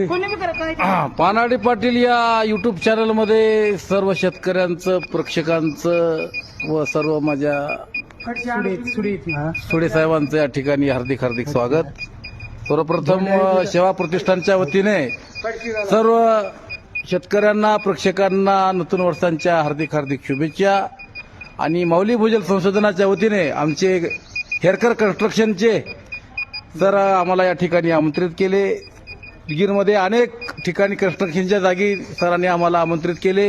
पानाडी पाटील या युट्यूब चॅनलमध्ये सर्व शेतकऱ्यांचं, प्रेक्षकांचं व सर्व माझ्या सुडे साहेबांचं या ठिकाणी हार्दिक हार्दिक स्वागत. सर्वप्रथम सेवा प्रतिष्ठानच्या वतीने सर्व शेतकऱ्यांना, प्रेक्षकांना नूतन वर्षांच्या हार्दिक हार्दिक शुभेच्छा. आणि माऊली भूजल संशोधनाच्या वतीने आमचे हेरकर कन्स्ट्रक्शनचे सर आम्हाला या ठिकाणी आमंत्रित केले. गिरमध्ये अनेक ठिकाणी कन्स्ट्रक्शनच्या जागी सरांनी आम्हाला आमंत्रित केले.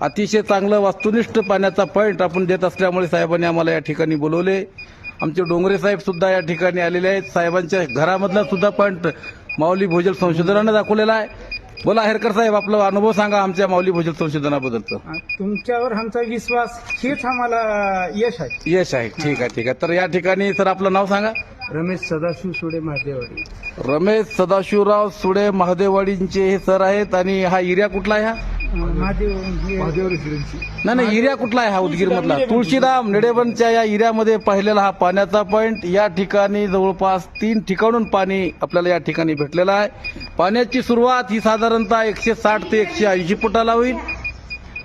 अतिशय चांगलं वास्तुनिष्ठ पाण्याचा पॉईंट आपण देत असल्यामुळे साहेबांनी आम्हाला या ठिकाणी बोलवले. आमचे डोंगरे साहेब सुद्धा या ठिकाणी आलेले आहेत. साहेबांच्या घरामधला सुद्धा पॉईंट माऊली भूजल संशोधनानं दाखवलेला आहे. बोला हेरकर साहेब, आपला अनुभव सांगा आमच्या माऊली भूजल संशोधनाबद्दलचं. तुमच्यावर आमचा विश्वास हेच आम्हाला यश आहे. यश आहे. ठीक आहे, ठीक आहे. तर या ठिकाणी सर आपलं नाव सांगा. रमेश सदाशिव सुडे महादेवाडी. रमेश सदाशिवराव सुडे महादेवाडींचे हे सर आहेत. आणि हा एरिया कुठला आहे? हा नाही, एरिया कुठला आहे हा उदगीर मधला? तुळशीराम निडेबनच्या या एरियामध्ये पाहिलेला हा पाण्याचा पॉईंट. या ठिकाणी जवळपास 3 ठिकाणून पाणी आपल्याला या ठिकाणी भेटलेलं आहे. पाण्याची सुरुवात ही साधारणतः 160 ते 180 फुटाला होईल.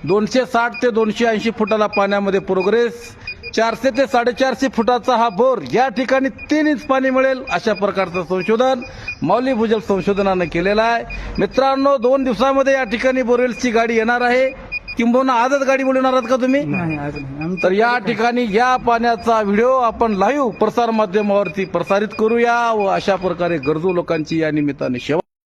260 ते 280 फुटाला पाण्यामध्ये प्रोग्रेस. 400 ते 450 फुटाचा हा बोर. या ठिकाणी 3 इंच पाणी मिळेल अशा प्रकारचं संशोधन माऊली भूजल संशोधनानं केलेलं आहे. मित्रांनो, 2 दिवसामध्ये या ठिकाणी बोरवेल्सची गाडी येणार आहे. किंबहुना आजच गाडी बोलवणार आहात का तुम्ही? तर या ठिकाणी या पाण्याचा व्हिडिओ आपण लाईव्ह प्रसार माध्यमावरती प्रसारित करूया व अशा प्रकारे गरजू लोकांची या निमित्ताने सेवा